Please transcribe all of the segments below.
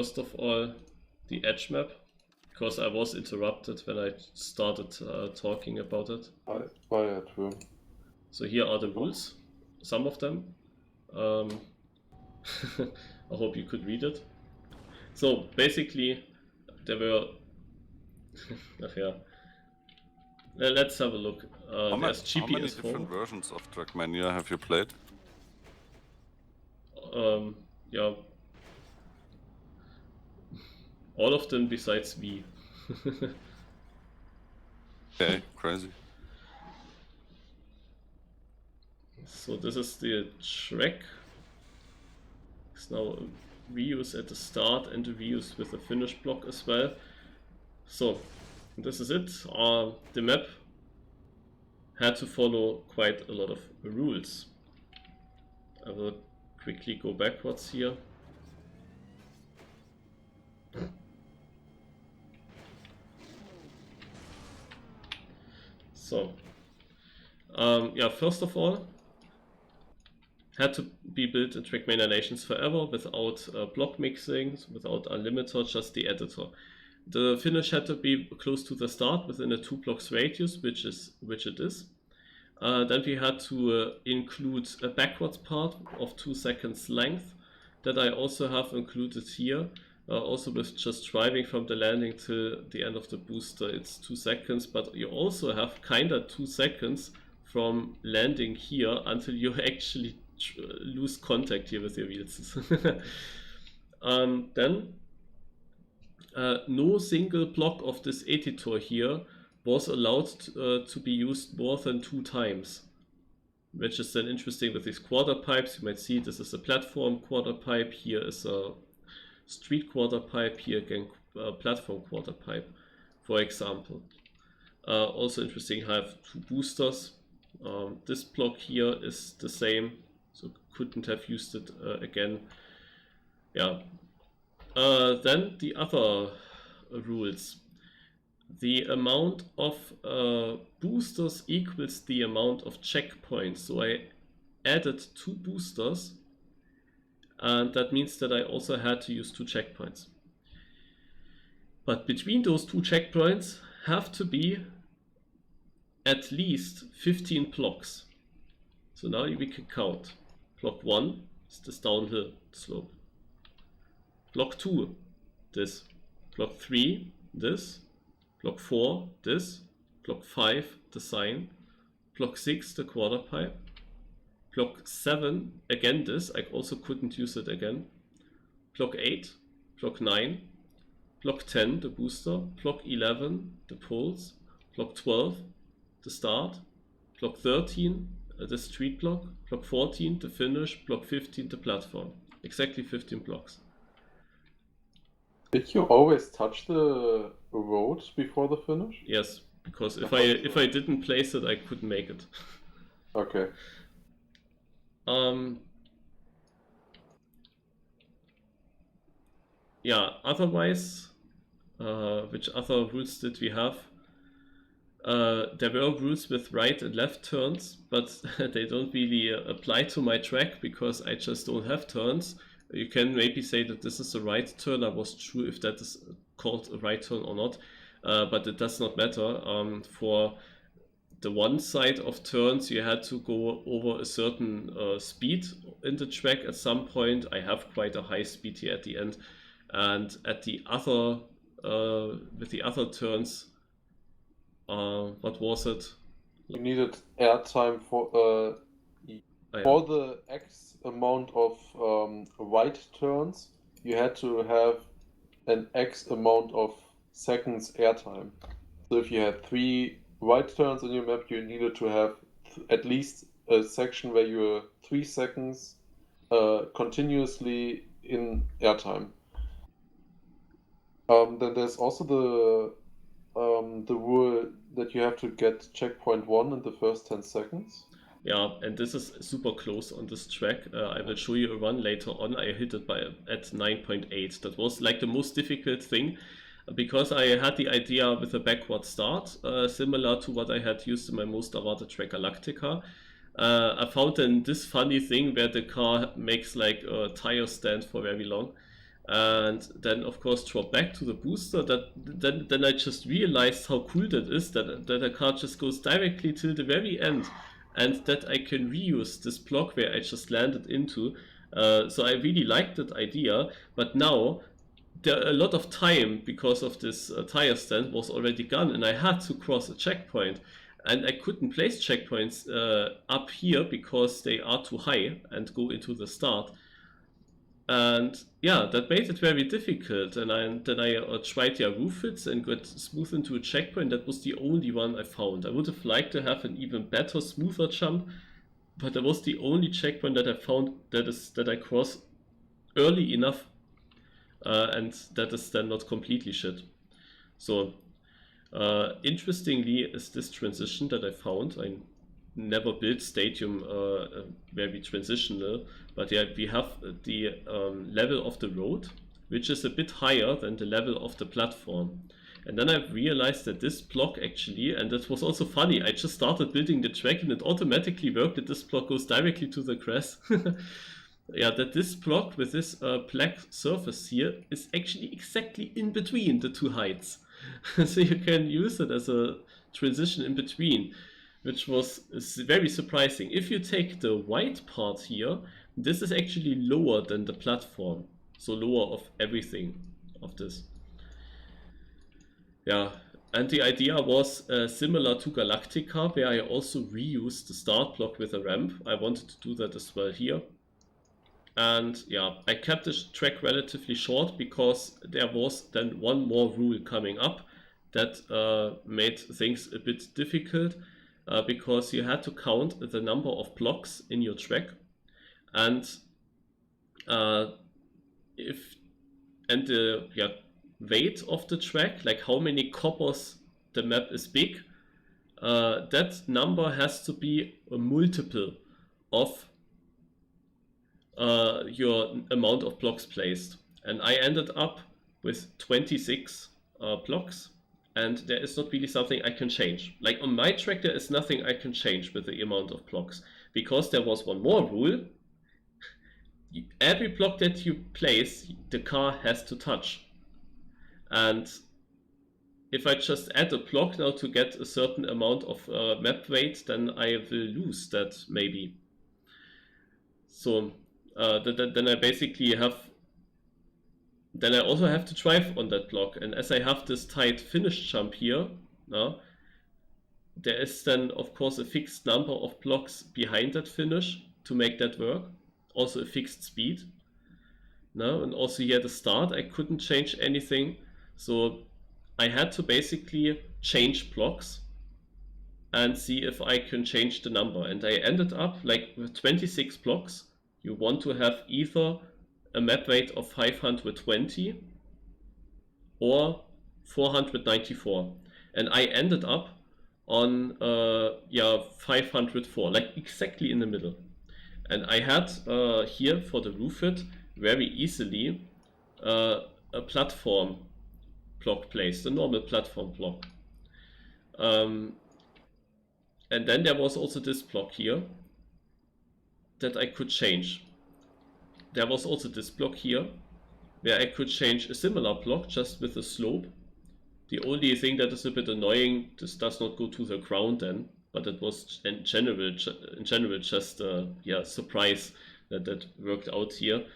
First of all, the edge map, because I was interrupted when I started talking about it. Yeah, true. So here are the rules, some of them. I hope you could read it. So basically, there were. Yeah. Let's have a look. There's GPS how many different versions of Trackmania have you played? Yeah. All of them besides V. Okay, crazy. So this is the track. It's now views at the start and the views with the finish block as well. So this is it. The map had to follow quite a lot of rules. I will quickly go backwards here. So, yeah, first of all, had to be built in Trackmania Nations Forever without block mixing, without unlimiter, just the editor. The finish had to be close to the start within a 2 blocks radius, which it is. Then we had to include a backwards part of 2 seconds length that I also have included here. Also with just driving from the landing till the end of the booster, it's 2 seconds, but you also have kinda 2 seconds from landing here until you actually lose contact here with your wheels. Then no single block of this editor here was allowed to be used more than 2 times, which is then interesting with these quarter pipes. You might see this is a platform quarter pipe, here is a street quarter pipe, here again platform quarter pipe, for example. Also interesting, I have 2 boosters. This block here is the same, so couldn't have used it again. Yeah. Then the other rules. The amount of boosters equals the amount of checkpoints. So I added 2 boosters, and that means that I also had to use 2 checkpoints. But between those 2 checkpoints have to be at least 15 blocks. So now we can count. Block 1 is this downhill slope. Block 2, this. Block 3, this. Block 4, this. Block 5, the sign. Block 6, the quarter pipe. Block 7, again this. I also couldn't use it again. Block 8, block 9. Block 10, the booster. Block 11, the poles. Block 12, the start. Block 13, the street block. Block 14, the finish. Block 15, the platform. Exactly 15 blocks. Did you always touch the road before the finish? Yes, because if I didn't place it, I couldn't make it. Okay. Yeah, otherwise, which other rules did we have? There were rules with right and left turns, but they don't really apply to my track because I just don't have turns. You can maybe say that this is a right turn. I wasn't sure if that is called a right turn or not, but it does not matter. For the one side of turns, you had to go over a certain speed in the track at some point. I have quite a high speed here at the end, and at the other, with the other turns, what was it? You needed airtime for for the X amount of right turns, you had to have an X amount of seconds airtime. So if you had 3 right turns on your map, you needed to have at least a section where you were 3 seconds continuously in airtime. Then there's also the rule that you have to get checkpoint 1 in the first 10 seconds. Yeah, and this is super close on this track. I will show you a run later on. I hit it at 9.8. That was like the most difficult thing because I had the idea with a backward start, similar to what I had used in my most awarded track Galactica. I found then this funny thing where the car makes like a tire stand for very long. and then of course drop back to the booster. Then I just realized how cool that is, that the card just goes directly till the very end, and that I can reuse this block where I just landed into. So I really liked that idea, but now a lot of time because of this tire stand was already gone, and I had to cross a checkpoint, and I couldn't place checkpoints up here because they are too high and go into the start. And yeah, that made it very difficult. And then I tried the roof hits and got smooth into a checkpoint. That was the only one I found. I would have liked to have an even better, smoother jump, but that was the only checkpoint that I found that I crossed early enough, and that is then not completely shit. So interestingly is this transition that I found. I never built stadium very transitional, but yeah, we have the level of the road, which is a bit higher than the level of the platform. And then I realized that this block actually, and that was also funny, I just started building the track and it automatically worked that this block goes directly to the grass. Yeah, that this block with this black surface here is actually exactly in between the two heights. So you can use it as a transition in between, which was very surprising. If you take the white part here, this is actually lower than the platform. So lower of everything of this. Yeah, and the idea was similar to Galactica, where I also reused the start block with a ramp. I wanted to do that as well here. And yeah, I kept the track relatively short because there was then one more rule coming up that made things a bit difficult, because you had to count the number of blocks in your track, and the weight of the track, like how many coppers the map is big, that number has to be a multiple of your amount of blocks placed. And I ended up with 26 blocks, and there is not really something I can change. Like on my track there is nothing I can change with the amount of blocks, because there was one more rule. Every block that you place, the car has to touch. And if I just add a block now to get a certain amount of map weight, then I will lose that maybe. So then I basically have, then I also have to drive on that block. And as I have this tight finish jump here, there is then of course a fixed number of blocks behind that finish to make that work. Also a fixed speed. And also here at the start I couldn't change anything. So I had to basically change blocks and see if I can change the number. And I ended up like with 26 blocks. You want to have either a map weight of 520 or 494. And I ended up on 504, like exactly in the middle. And I had here for the roof hit very easily a platform block placed, a normal platform block. And then there was also this block here that I could change. There was also this block here where I could change a similar block just with a slope. The only thing that is a bit annoying, this does not go to the ground then, but it was in general just surprise that worked out here.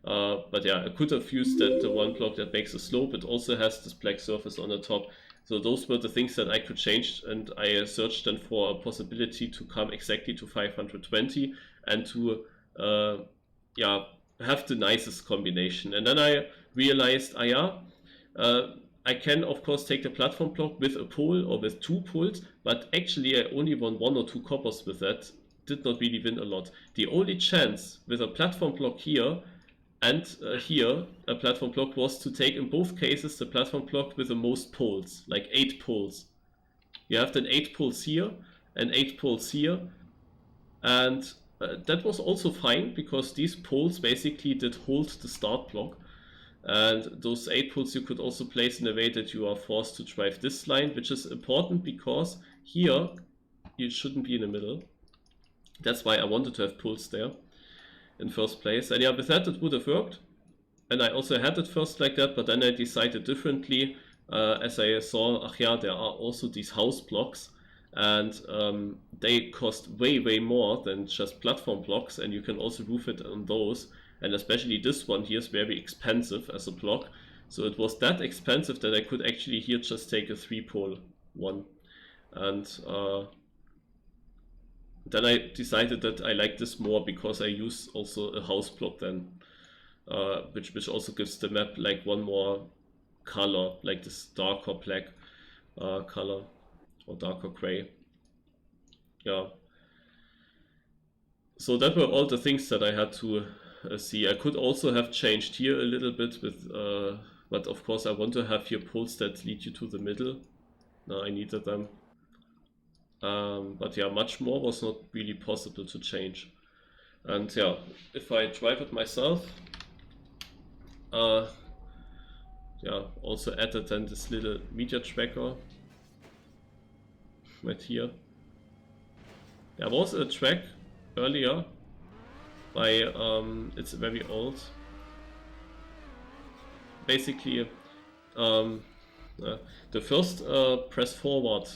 But yeah, I could have used that the one block that makes a slope. It also has this black surface on the top. So those were the things that I could change, and I searched then for a possibility to come exactly to 520 and to have the nicest combination. And then I realized, I can of course take the platform block with a pole or with 2 poles, but actually I only won 1 or 2 coppers with that. Did not really win a lot. The only chance with a platform block here and here a platform block was to take in both cases the platform block with the most poles, like 8 poles. You have then 8 poles here and 8 poles here, and that was also fine because these poles basically did hold the start block. And those 8 poles you could also place in a way that you are forced to drive this line, which is important because here you shouldn't be in the middle. That's why I wanted to have poles there in first place. And yeah, with that it would have worked. and I also had it first like that, but then I decided differently as I saw, there are also these house blocks, and they cost way more than just platform blocks, and you can also roof it on those, and especially this one here is very expensive as a block, so it was that expensive that I could actually here just take a 3-pole one, and then I decided that I like this more because I use also a house block then, which also gives the map like one more color, like this darker black color or darker gray. Yeah. So that were all the things that I had to see. I could also have changed here a little bit with, but of course I want to have here poles that lead you to the middle. No, I needed them. But yeah, much more was not really possible to change. And yeah, if I drive it myself, yeah, also added then this little media tracker right here. There was a track earlier by, it's very old. Basically, the first press forward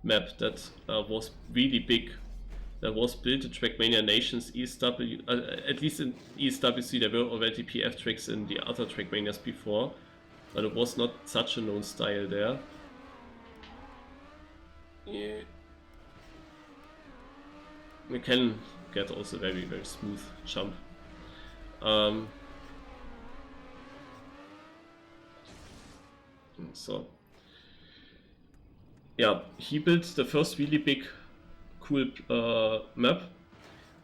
map that was really big, that was built at Trackmania Nations ESW, at least in ESWC there were already PF tracks in the other Trackmanias before, but it was not such a known style there. Yeah. We can get also very smooth jump. So yeah, he built the first really big cool map,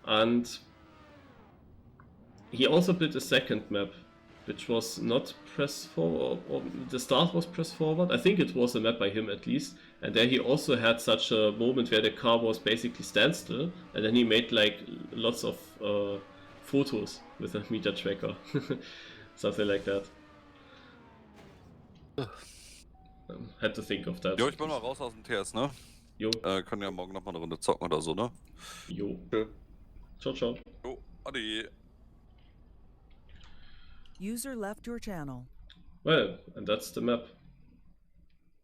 and he also built a second map which was not press forward, or the start was press forward. I think it was a map by him at least, and there he also had such a moment where the car was basically standstill, and then he made like lots of photos with a meter tracker, something like that. Had to think of that. Jo, ich bin mal raus aus dem TS, ne? Jo. Können ja morgen nochmal eine Runde zocken oder so, ne? Jo. Okay. Ciao, ciao. Jo, ade. User left your channel. Well, and that's the map.